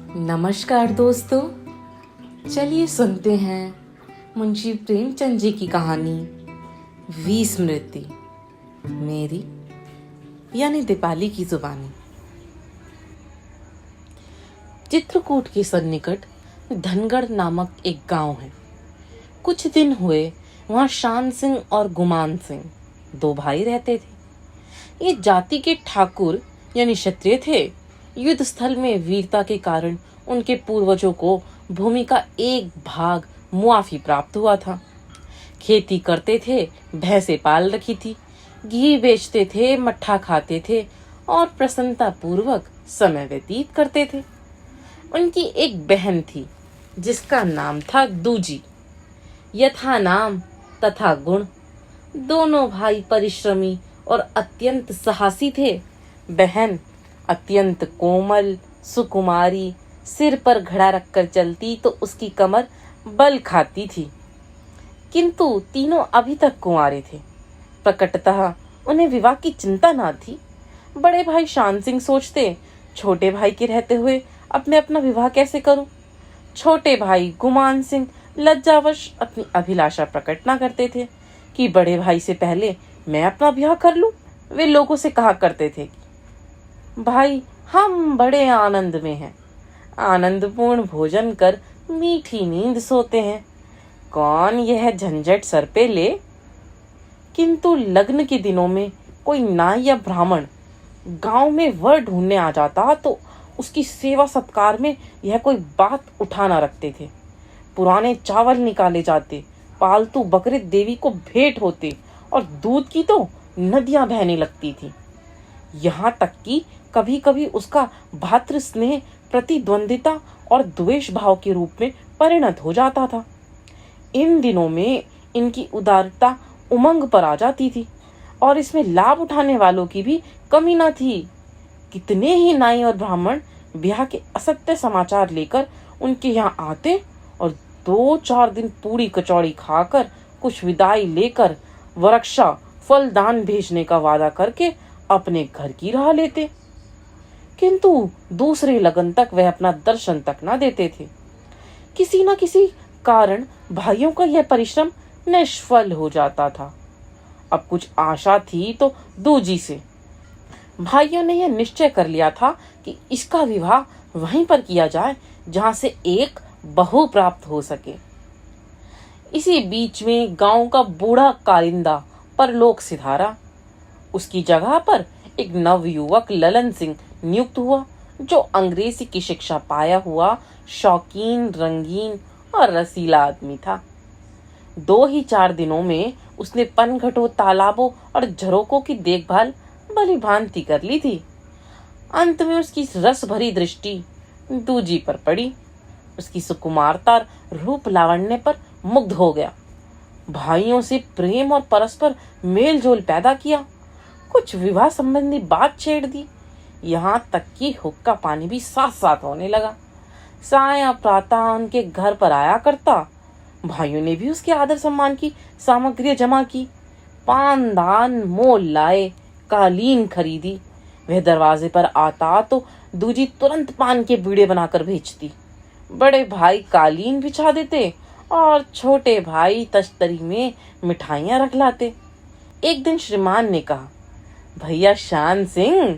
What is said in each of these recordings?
नमस्कार दोस्तों, चलिए सुनते हैं मुंशी प्रेमचंद जी की कहानी विस्मृति, मेरी यानी दीपाली की जुबानी। चित्रकूट के सन्निकट धनगढ़ नामक एक गांव है। कुछ दिन हुए वहां शान सिंह और गुमान सिंह दो भाई रहते थे। ये जाति के ठाकुर यानी क्षत्रिय थे। युद्ध स्थल में वीरता के कारण उनके पूर्वजों को भूमि का एक भाग मुआफी प्राप्त हुआ था। खेती करते थे, भैंसे पाल रखी थी, घी बेचते थे, मट्ठा खाते थे और प्रसन्नता पूर्वक समय व्यतीत करते थे। उनकी एक बहन थी जिसका नाम था दूजी। यथा नाम तथा गुण, दोनों भाई परिश्रमी और अत्यंत साहसी थे। बहन अत्यंत कोमल सुकुमारी, सिर पर घड़ा रखकर चलती तो उसकी कमर बल खाती थी। किंतु तीनों अभी तक कुंवारे थे। प्रकटतः उन्हें विवाह की चिंता न थी। बड़े भाई शान सिंह सोचते, छोटे भाई के रहते हुए अब मैं अपना विवाह कैसे करूं। छोटे भाई गुमान सिंह लज्जावश अपनी अभिलाषा प्रकट न करते थे कि बड़े भाई से पहले मैं अपना ब्याह कर लूं। वे लोगों से कहा करते थे, भाई हम बड़े आनंद में हैं, आनंदपूर्ण भोजन कर मीठी नींद सोते हैं, कौन यह झंझट सर पे ले। किंतु लग्न के दिनों में कोई नाई या ब्राह्मण गांव में वर ढूंढने आ जाता तो उसकी सेवा सत्कार में यह कोई बात उठा न रखते थे। पुराने चावल निकाले जाते, पालतू बकरे देवी को भेंट होते और दूध की तो नदियां बहने लगती थी। यहाँ तक कि कभी कभी उसका भातृ स्नेह प्रतिद्वंदिता और द्वेष भाव के रूप में परिणत हो जाता था। इन दिनों में इनकी उदारता उमंग पर आ जाती थी और इसमें लाभ उठाने वालों की भी कमी न थी। कितने ही नाई और ब्राह्मण ब्याह के असत्य समाचार लेकर उनके यहाँ आते और 2-4 दिन पूरी कचौड़ी खाकर कुछ विदाई लेकर वरक्षा फलदान भेजने का वादा करके अपने घर की राह लेते। किंतु दूसरे लगन तक वह अपना दर्शन तक न देते थे। किसी न किसी कारण भाइयों का यह परिश्रम निष्फल हो जाता था। अब कुछ आशा थी तो दूजी से भाइयों ने यह निश्चय कर लिया था कि इसका विवाह वहीं पर किया जाए जहां से एक बहू प्राप्त हो सके। इसी बीच में गांव का बूढ़ा कारिंदा परलोक सिधारा। उसकी जगह पर एक नवयुवक ललन सिंह नियुक्त हुआ, जो अंग्रेजी की शिक्षा पाया हुआ शौकीन, रंगीन और रसीला आदमी था। 2-4 दिनों में उसने पनघटों, तालाबों और झरोकों की देखभाल भली भांति कर ली थी। अंत में उसकी रस भरी दृष्टि दूजी पर पड़ी। उसकी सुकुमारता और रूप लावण्य पर मुग्ध हो गया। भाइयों से प्रेम और परस्पर मेल जोल पैदा किया। कुछ विवाह संबंधी बात छेड़ दी। यहाँ तक कि हुक्का पानी भी साथ साथ होने लगा। साया प्रातः उनके घर पर आया करता। भाइयों ने भी उसके आदर सम्मान की सामग्री जमा की। पान दान मोल लाए, कालीन खरीदी। वह दरवाजे पर आता तो दूजी तुरंत पान के बीड़े बनाकर भेजती। बड़े भाई कालीन बिछा देते और छोटे भाई तश्तरी में मिठाइयां रख लाते। एक दिन श्रीमान ने कहा, भैया शान सिंह,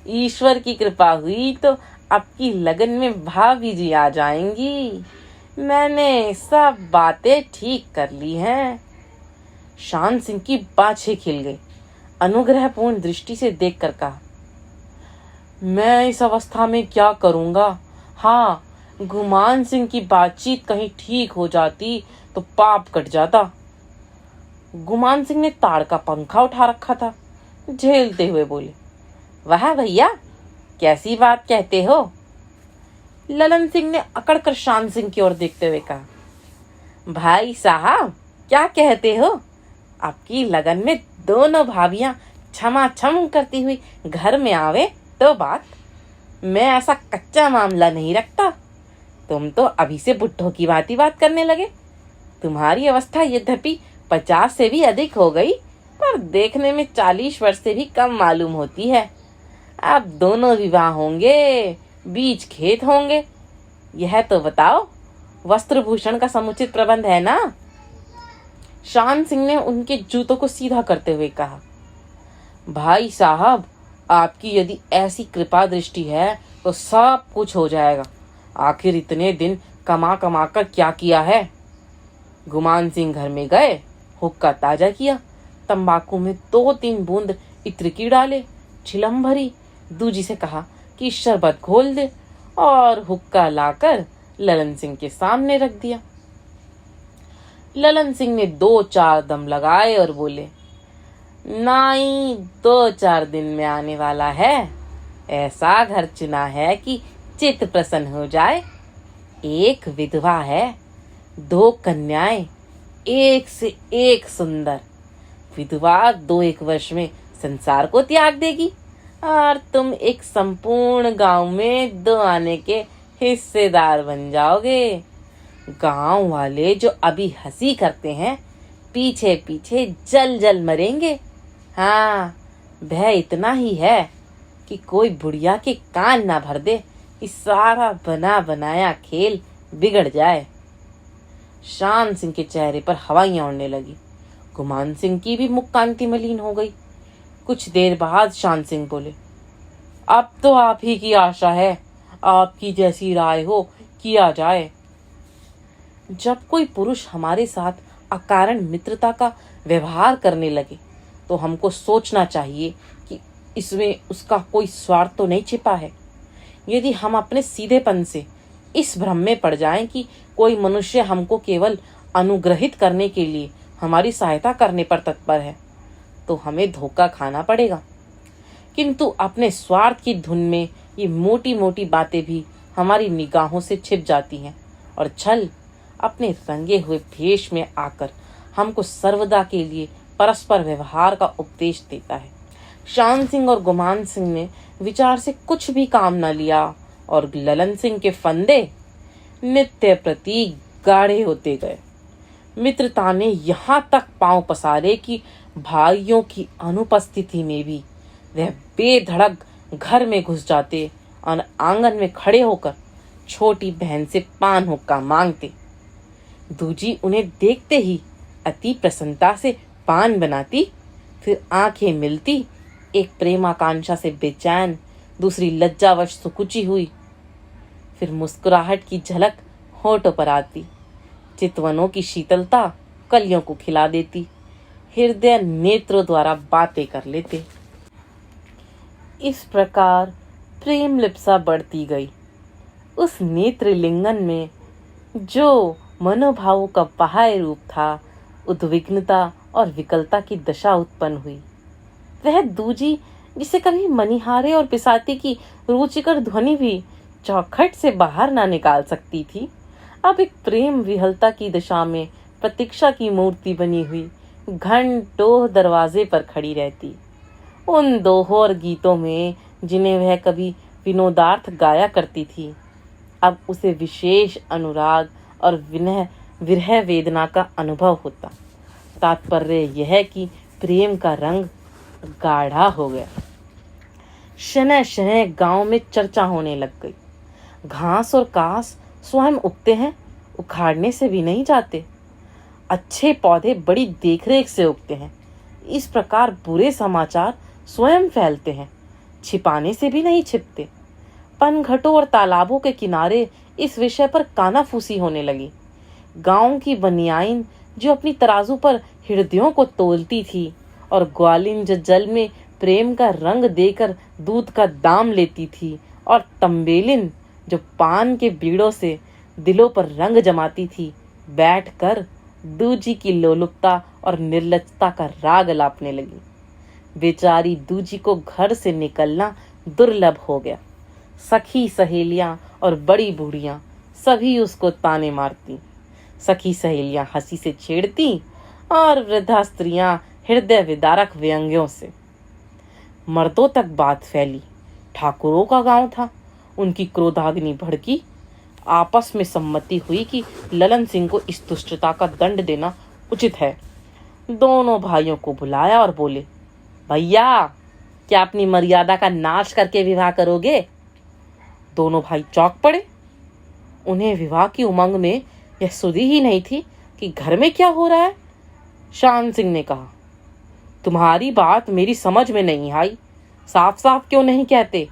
ईश्वर की कृपा हुई तो आपकी लगन में भाभी जी आ जाएंगी। मैंने सब बातें ठीक कर ली हैं। शान सिंह की बाछें खिल गई। अनुग्रहपूर्ण दृष्टि से देखकर कहा, मैं इस अवस्था में क्या करूंगा। हाँ, गुमान सिंह की बातचीत कहीं ठीक हो जाती तो पाप कट जाता। गुमान सिंह ने ताड़ का पंखा उठा रखा था। झेलते हुए बोले, वाह भैया, कैसी बात कहते हो। ललन सिंह ने अकड़कर शान सिंह की ओर देखते हुए कहा, भाई साहब क्या कहते हो। आपकी लगन में दोनों भाभियां क्षमा छम करती हुई घर में आवे तो बात। मैं ऐसा कच्चा मामला नहीं रखता। तुम तो अभी से बुढ़ों की भांति बात करने लगे। तुम्हारी अवस्था यद्यपि 50 से भी अधिक हो गई, पर देखने में 40 वर्ष से भी कम मालूम होती है। अब दोनों विवाह होंगे बीच खेत होंगे। यह तो बताओ, वस्त्रभूषण का समुचित प्रबंध है ना? शान सिंह ने उनके जूतों को सीधा करते हुए कहा। भाई साहब, आपकी यदि ऐसी कृपा दृष्टि है तो सब कुछ हो जाएगा। आखिर इतने दिन कमा कमा कर क्या किया है? गुमान सिंह घर में गए, हुक्का ताजा किया, तंबाकू में 2-3 बूंद इत्र की डाले, चिलम भरी, दूजी से कहा कि शरबत घोल दे और हुक्का लाकर ललन सिंह के सामने रख दिया। ललन सिंह ने 2-4 दम लगाए और बोले, नाई 2-4 दिन में आने वाला है। ऐसा घर चुना है कि चित्त प्रसन्न हो जाए। एक विधवा है, 2 कन्याएं, एक से एक सुंदर। विधवा 2-1 वर्ष में संसार को त्याग देगी और तुम एक संपूर्ण गांव में 2 आने के हिस्सेदार बन जाओगे। गांव वाले जो अभी हंसी करते हैं, पीछे पीछे जल जल मरेंगे। हाँ, भय इतना ही है कि कोई बुढ़िया के कान ना भर दे कि सारा बना बनाया खेल बिगड़ जाए। शान सिंह के चेहरे पर हवाइयां उड़ने लगी। गुमान सिंह की भी मुख कांति मलिन हो गई। कुछ देर बाद शान सिंह बोले, अब तो आप ही की आशा है, आपकी जैसी राय हो किया जाए। जब कोई पुरुष हमारे साथ अकारण मित्रता का व्यवहार करने लगे तो हमको सोचना चाहिए कि इसमें उसका कोई स्वार्थ तो नहीं छिपा है। यदि हम अपने सीधेपन से इस भ्रम में पड़ जाएं कि कोई मनुष्य हमको केवल अनुग्रहित करने के लिए हमारी सहायता करने पर तत्पर है, तो हमें धोखा खाना पड़ेगा। किंतु अपने स्वार्थ की धुन में ये मोटी मोटी बातें भी हमारी निगाहों से छिप जाती हैं और छल अपने रंगे हुए भेष में आकर हमको सर्वदा के लिए परस्पर व्यवहार का उपदेश देता है। शान सिंह और गुमान सिंह ने विचार से कुछ भी काम न लिया और ललन सिंह के फंदे नित्य प्रति गाढ़े होते गए। मित्रता ने यहाँ तक पांव पसारे कि भाइयों की अनुपस्थिति में भी वह बेधड़क घर में घुस जाते और आंगन में खड़े होकर छोटी बहन से पान हुक्का मांगते। दूजी उन्हें देखते ही अति प्रसन्नता से पान बनाती, फिर आंखें मिलती, एक प्रेमाकांक्षा से बेचैन, दूसरी लज्जावश सुकुची हुई, फिर मुस्कुराहट की झलक होठों पर आती, चितवनों की शीतलता कलियों को खिला देती, हृदय नेत्रों द्वारा बातें कर लेते। इस प्रकार प्रेम लिप्सा बढ़ती गई। उस नेत्र लिंगन में जो मनोभावों का बाह्य रूप था, उद्विग्नता और विकलता की दशा उत्पन्न हुई। वह दूजी जिसे कभी मनिहारे और पिसाती की रुचिकर ध्वनि भी चौखट से बाहर ना निकाल सकती थी, अब एक प्रेम विहलता की दशा में प्रतीक्षा की मूर्ति बनी हुई घंटों दरवाजे पर खड़ी रहती। उन दोहों और गीतों में जिन्हें वह कभी विनोदार्थ गाया करती थी, अब उसे विशेष अनुराग और विरह वेदना का अनुभव होता। तात्पर्य यह है कि प्रेम का रंग गाढ़ा हो गया। शनैः शनैः गांव में चर्चा होने लग गई। घास और कास स्वयं उगते हैं, उखाड़ने से भी नहीं जाते। अच्छे पौधे बड़ी देखरेख से उगते हैं। इस प्रकार बुरे समाचार स्वयं फैलते हैं, छिपाने से भी नहीं छिपते। पनघटों और तालाबों के किनारे इस विषय पर कानाफूसी होने लगी। गांव की बनियाइन जो अपनी तराजू पर हृदयों को तोलती थी और ग्वालिन जो जल में प्रेम का रंग देकर दूध का दाम लेती थी, और तंबेलिन जो पान के बीड़ों से दिलों पर रंग जमाती थी, बैठकर दूजी की लोलुपता और निर्लजता का राग लापने लगी। बेचारी दूजी को घर से निकलना दुर्लभ हो गया। सखी सहेलियां और बड़ी बूढ़ियां सभी उसको ताने मारती। सखी सहेलियां हंसी से छेड़ती और वृद्धा स्त्रियां हृदय विदारक व्यंग्यों से। मर्दों तक बात फैली। ठाकुरों का गांव था, उनकी क्रोधाग्नि भड़की। आपस में सम्मति हुई कि ललन सिंह को इस दुष्टता का दंड देना उचित है। दोनों भाइयों को बुलाया और बोले, भैया, क्या अपनी मर्यादा का नाश करके विवाह करोगे? दोनों भाई चौंक पड़े। उन्हें विवाह की उमंग में यह सुधी ही नहीं थी कि घर में क्या हो रहा है। शान सिंह ने कहा, तुम्हारी बात मेरी समझ में नहीं आई, साफ साफ क्यों नहीं कहते?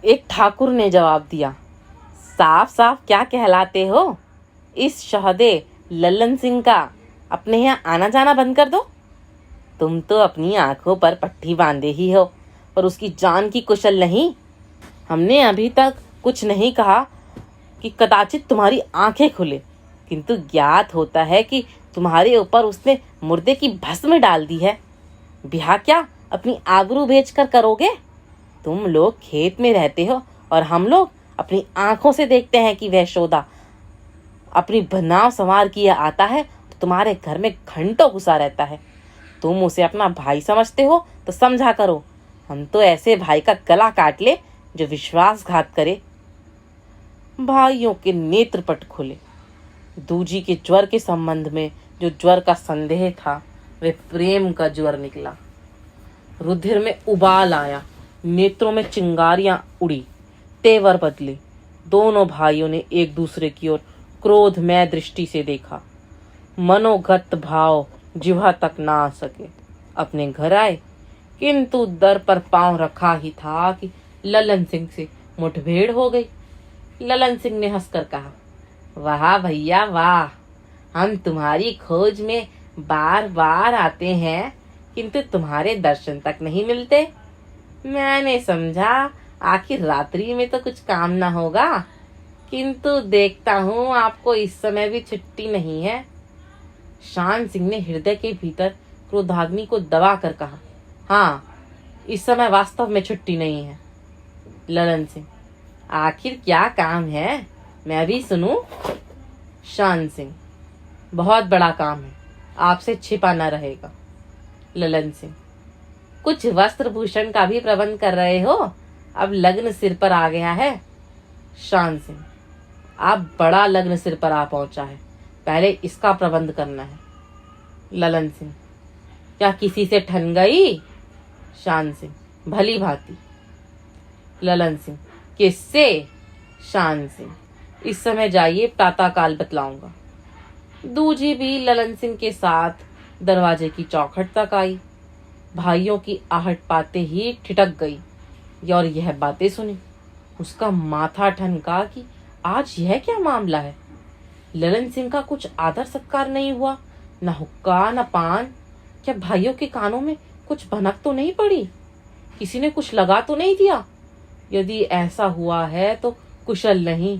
एक ठाकुर ने जवाब दिया, साफ साफ क्या कहलाते हो? इस शहदे लल्लन सिंह का अपने यहाँ आना जाना बंद कर दो। तुम तो अपनी आंखों पर पट्टी बांधे ही हो, पर उसकी जान की कुशल नहीं। हमने अभी तक कुछ नहीं कहा कि कदाचित तुम्हारी आंखें खुले, किंतु ज्ञात होता है कि तुम्हारे ऊपर उसने मुर्दे की भस्म डाल दी है। ब्याह क्या अपनी आबरू बेचकर करोगे? तुम लोग खेत में रहते हो और हम लोग अपनी आंखों से देखते हैं कि वह शोधा अपनी बनाव संवार किए आता है तो तुम्हारे घर में घंटों घुसा रहता है। तुम उसे अपना भाई समझते हो तो समझा करो, हम तो ऐसे भाई का गला काट ले जो विश्वासघात करे। भाइयों के नेत्रपट खुले। दूजी के ज्वर के संबंध में जो ज्वर का संदेह था वह प्रेम का ज्वर निकला। रुधिर में उबाल आया, नेत्रों में चिंगारियां उड़ी, तेवर बदले। दोनों भाइयों ने एक दूसरे की ओर क्रोधमय दृष्टि से देखा। मनोगत भाव जिह्वा तक ना आ सके। अपने घर आए, किंतु दर पर पांव रखा ही था कि ललन सिंह से मुठभेड़ हो गई। ललन सिंह ने हंसकर कहा, वाह भैया वाह, हम तुम्हारी खोज में बार बार आते हैं, किंतु तुम्हारे दर्शन तक नहीं मिलते। मैंने समझा आखिर रात्रि में तो कुछ काम ना होगा, किंतु देखता हूँ आपको इस समय भी छुट्टी नहीं है। शान सिंह ने हृदय के भीतर क्रोधाग्नि को दबा कर कहा, हाँ, इस समय वास्तव में छुट्टी नहीं है। ललन सिंह, आखिर क्या काम है, मैं भी सुनूं? शान सिंह, बहुत बड़ा काम है, आपसे छिपा न रहेगा। ललन सिंह, कुछ वस्त्र भूषण का भी प्रबंध कर रहे हो? अब लग्न सिर पर आ गया है। शान सिंह, आप बड़ा लग्न सिर पर आ पहुंचा है, पहले इसका प्रबंध करना है। ललन सिंह, क्या किसी से ठन गई? शान सिंह, भली भांति। ललन सिंह, किससे? शान सिंह, इस समय जाइए, प्रातःकाल बतलाऊंगा। दूजी भी ललन सिंह के साथ दरवाजे की चौखट तक आई। भाइयों की आहट पाते ही ठिठक गई और यह बातें सुनी। उसका माथा ठनका कि आज यह क्या मामला है। ललन सिंह का कुछ आदर सत्कार नहीं हुआ, न हुक्का न पान। क्या भाइयों के कानों में कुछ भनक तो नहीं पड़ी? किसी ने कुछ लगा तो नहीं दिया? यदि ऐसा हुआ है तो कुशल नहीं।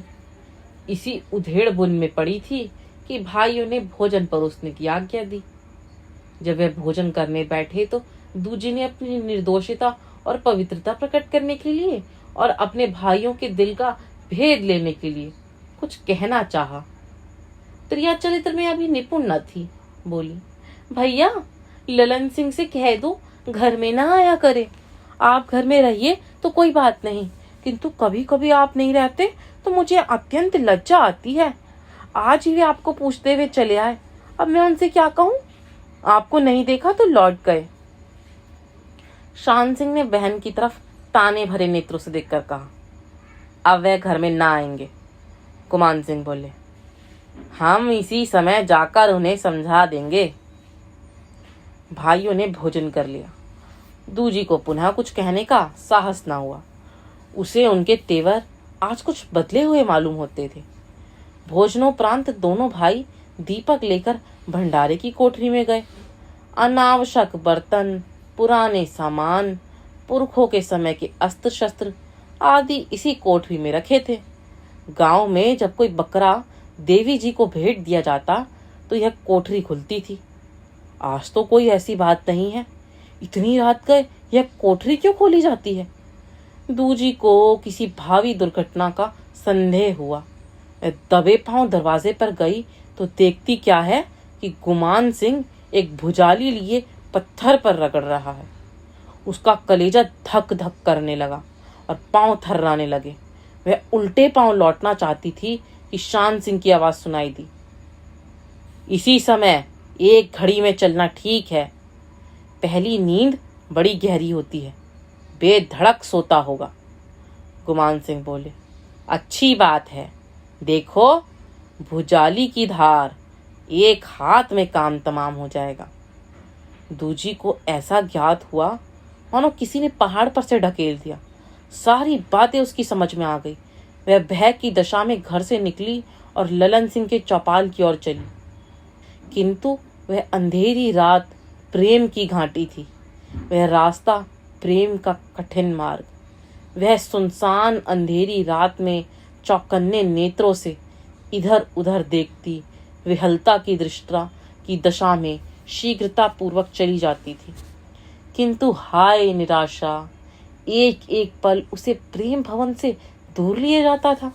इसी उधेड़ बुन में पड़ी थी कि भाइयों ने भोजन परोसने की आज्ञा दी। जब वे भोजन करने बैठे तो दूजी ने अपनी निर्दोषिता और पवित्रता प्रकट करने के लिए और अपने भाइयों के दिल का भेद लेने के लिए कुछ कहना चाहा। त्रिया चरित्र में अभी निपुण न थी। बोली, भैया, ललन सिंह से कह दो घर में ना आया करे। आप घर में रहिए तो कोई बात नहीं, किंतु कभी कभी आप नहीं रहते तो मुझे अत्यंत लज्जा आती है। आज ही वे आपको पूछते हुए चले आए, अब मैं उनसे क्या कहूँ? आपको नहीं देखा तो लौट गए। शान सिंह ने बहन की तरफ ताने भरे नेत्रों से देखकर कहा, अब वह घर में ना आएंगे। गुमान सिंह बोले, हम इसी समय जाकर उन्हें समझा देंगे। भाइयों ने भोजन कर लिया। दूजी को पुनः कुछ कहने का साहस ना हुआ। उसे उनके तेवर आज कुछ बदले हुए मालूम होते थे। भोजनोपरांत दोनों भाई दीपक लेकर भंडारे की कोठरी में गए। अनावश्यक बर्तन, पुराने सामान, पुरखों के समय के अस्त्र शस्त्र आदि इसी कोठरी में रखे थे। गांव में जब कोई बकरा देवी जी को भेंट दिया जाता तो यह कोठरी खुलती थी। आज तो कोई ऐसी बात नहीं है। इतनी रात गए यह कोठरी क्यों खोली जाती है? दूजी को किसी भावी दुर्घटना का संदेह हुआ। दबे पांव दरवाजे पर गई तो देखती क्या है कि गुमान सिंह एक भुजाली लिए पत्थर पर रगड़ रहा है। उसका कलेजा धक धक करने लगा और पांव थर्राने लगे। वह उल्टे पांव लौटना चाहती थी कि शान सिंह की आवाज सुनाई दी, इसी समय एक घड़ी में चलना ठीक है। पहली नींद बड़ी गहरी होती है, बेधड़क सोता होगा। गुमान सिंह बोले। अच्छी बात है, देखो भुजाली की धार, एक हाथ में काम तमाम हो जाएगा। दूजी को ऐसा ज्ञात हुआ मानो किसी ने पहाड़ पर से ढकेल दिया। सारी बातें उसकी समझ में आ गई। वह भय की दशा में घर से निकली और ललन सिंह के चौपाल की ओर चली। किंतु वह अंधेरी रात प्रेम की घाटी थी। वह रास्ता प्रेम का कठिन मार्ग। वह सुनसान अंधेरी रात में चौकन्ने नेत्रों से इधर उधर देखती विहलता की दृष्टा की दशा में शीघ्रता पूर्वक चली जाती थी। किंतु हाय निराशा, एक एक पल उसे प्रेम भवन से दूर लिए जाता था।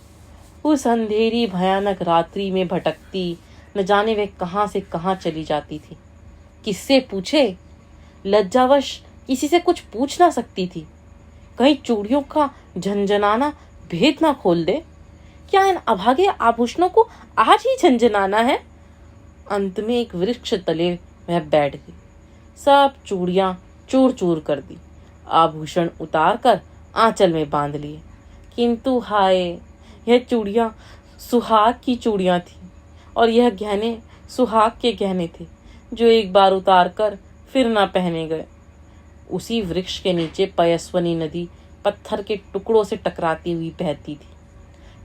उस अंधेरी भयानक रात्रि में भटकती न जाने वह कहाँ से कहाँ चली जाती थी। किससे पूछे? लज्जावश किसी से कुछ पूछ ना सकती थी। कहीं चूड़ियों का झंझनाना भेद ना खोल दे। क्या इन अभागे आभूषणों को आज ही झंझनाना है? अंत में एक वृक्ष तले वह बैठ गई। सब चूड़ियां चूर चूर कर दी, आभूषण उतार कर आंचल में बांध लिए। किंतु हाय, यह चूड़ियां सुहाग की चूड़ियां थी और यह गहने सुहाग के गहने थे जो एक बार उतार कर फिर ना पहने गए। उसी वृक्ष के नीचे पयस्वनी नदी पत्थर के टुकड़ों से टकराती हुई बहती थी।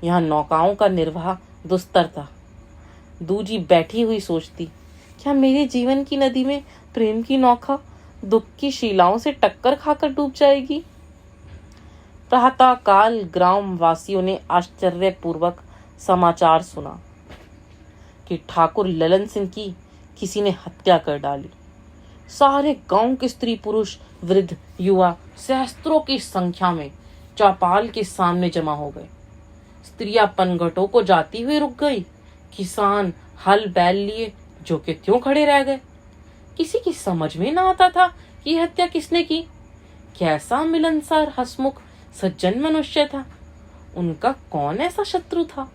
यहाँ नौकाओं का निर्वाह दुस्तर था। दूजी बैठी हुई सोचती, क्या मेरे जीवन की नदी में प्रेम की नौका दुख की शिलाओं से टक्कर खाकर डूब जाएगी? प्रातः काल ग्राम वासियों ने आश्चर्यपूर्वक समाचार सुना कि ठाकुर ललन सिंह की किसी ने हत्या कर डाली। सारे गांव के स्त्री पुरुष वृद्ध युवा सहस्त्रों की संख्या में चौपाल के सामने जमा हो गए। स्त्रियां पनघटों को जाती हुई रुक गई। किसान हल बैल लिए जो के त्यों खड़े रह गए। किसी की समझ में ना आता था कि हत्या किसने की। कैसा मिलनसार हसमुख सज्जन मनुष्य था। उनका कौन ऐसा शत्रु था?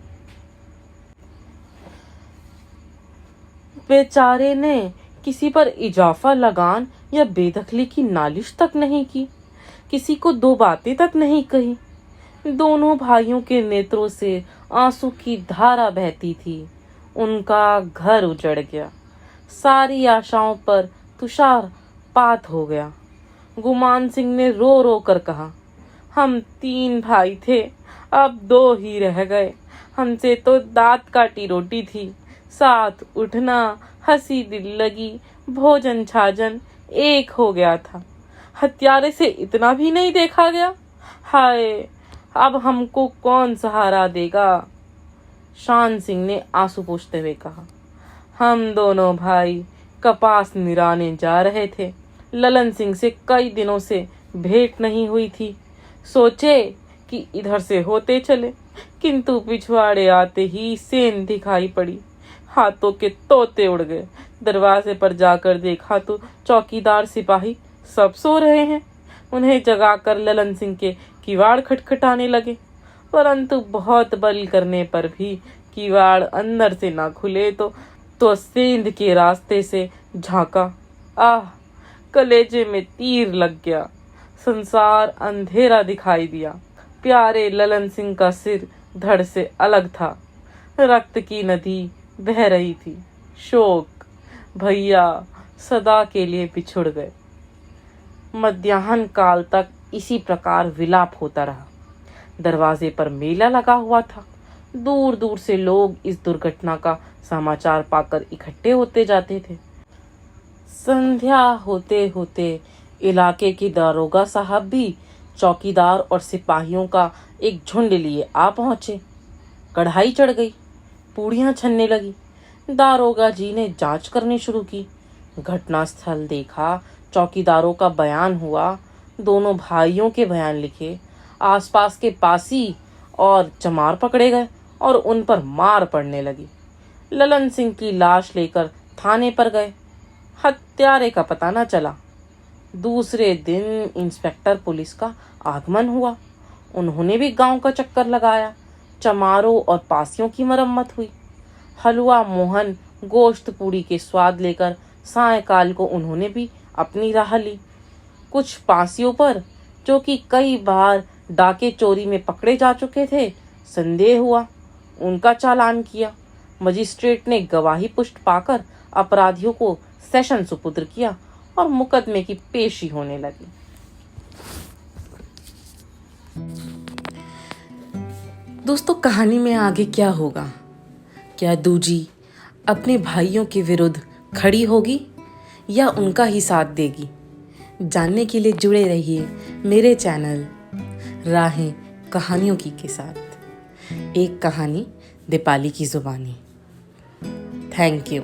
बेचारे ने किसी पर इजाफा लगान या बेदखली की नालिश तक नहीं की। किसी को दो बातें तक नहीं कही। दोनों भाइयों के नेत्रों से आंसू की धारा बहती थी। उनका घर उजड़ गया। सारी आशाओं पर तुषारपात हो गया। गुमान सिंह ने रो रो कर कहा, हम 3 भाई थे, अब 2 ही रह गए। हमसे तो दांत काटी रोटी थी। साथ उठना, हंसी दिल लगी, भोजन छाजन एक हो गया था। हत्यारे से इतना भी नहीं देखा गया। हाय, अब हमको कौन सहारा देगा? शान सिंह ने आंसू पोंछते हुए कहा। हम दोनों भाई कपास निराने जा रहे थे। ललन सिंह से कई दिनों से भेंट नहीं हुई थी। सोचे कि इधर से होते चले, किंतु पिछवाड़े आते ही सेन दिखाई पड़ी। हाथों के तोते उड़ गए। दरवाजे पर जाकर देखा तो चौकीदार सिपाही सब सो रहे हैं। उन्हें जगाकर ललन सिंह के किवाड़ खटखटाने लगे, परंतु बहुत बल करने पर भी किवाड़ अंदर से ना खुले तो सेंध के रास्ते से झांका। आह, कलेजे में तीर लग गया। संसार अंधेरा दिखाई दिया। प्यारे ललन सिंह का सिर धड़ से अलग था। रक्त की नदी बह रही थी। शोक, भैया सदा के लिए बिछुड़ गए। मध्याह्न काल तक इसी प्रकार विलाप होता रहा। दरवाजे पर मेला लगा हुआ था। दूर दूर से लोग इस दुर्घटना का समाचार पाकर इकट्ठे होते जाते थे। संध्या होते होते इलाके की दारोगा साहब भी चौकीदार और सिपाहियों का एक झुंड लिए आ पहुंचे। कढ़ाई चढ़ गई, पूड़ियां छनने लगी। दारोगा जी ने जांच करनी शुरू की। घटनास्थल देखा, चौकीदारों का बयान हुआ, दोनों भाइयों के बयान लिखे। आसपास के पासी और चमार पकड़े गए और उन पर मार पड़ने लगी। ललन सिंह की लाश लेकर थाने पर गए। हत्यारे का पता न चला। दूसरे दिन इंस्पेक्टर पुलिस का आगमन हुआ। उन्होंने भी गांव का चक्कर लगाया। चमारों और पासियों की मरम्मत हुई। हलवा, मोहन, गोश्त पूड़ी के स्वाद लेकर सायंकाल को उन्होंने भी अपनी राह ली। कुछ पासियों पर, जो कि कई बार डाके चोरी में पकड़े जा चुके थे। संदेह हुआ, उनका चालान किया। मजिस्ट्रेट ने गवाही पुष्ट पाकर अपराधियों को सेशन सुपुर्द किया और मुकदमे की पेशी होने लगी। दोस्तों, कहानी में आगे क्या होगा? क्या दूजी अपने भाइयों के विरुद्ध खड़ी होगी या उनका ही साथ देगी? जानने के लिए जुड़े रहिए मेरे चैनल राहें कहानियों की के साथ। एक कहानी दीपाली की जुबानी। Thank you.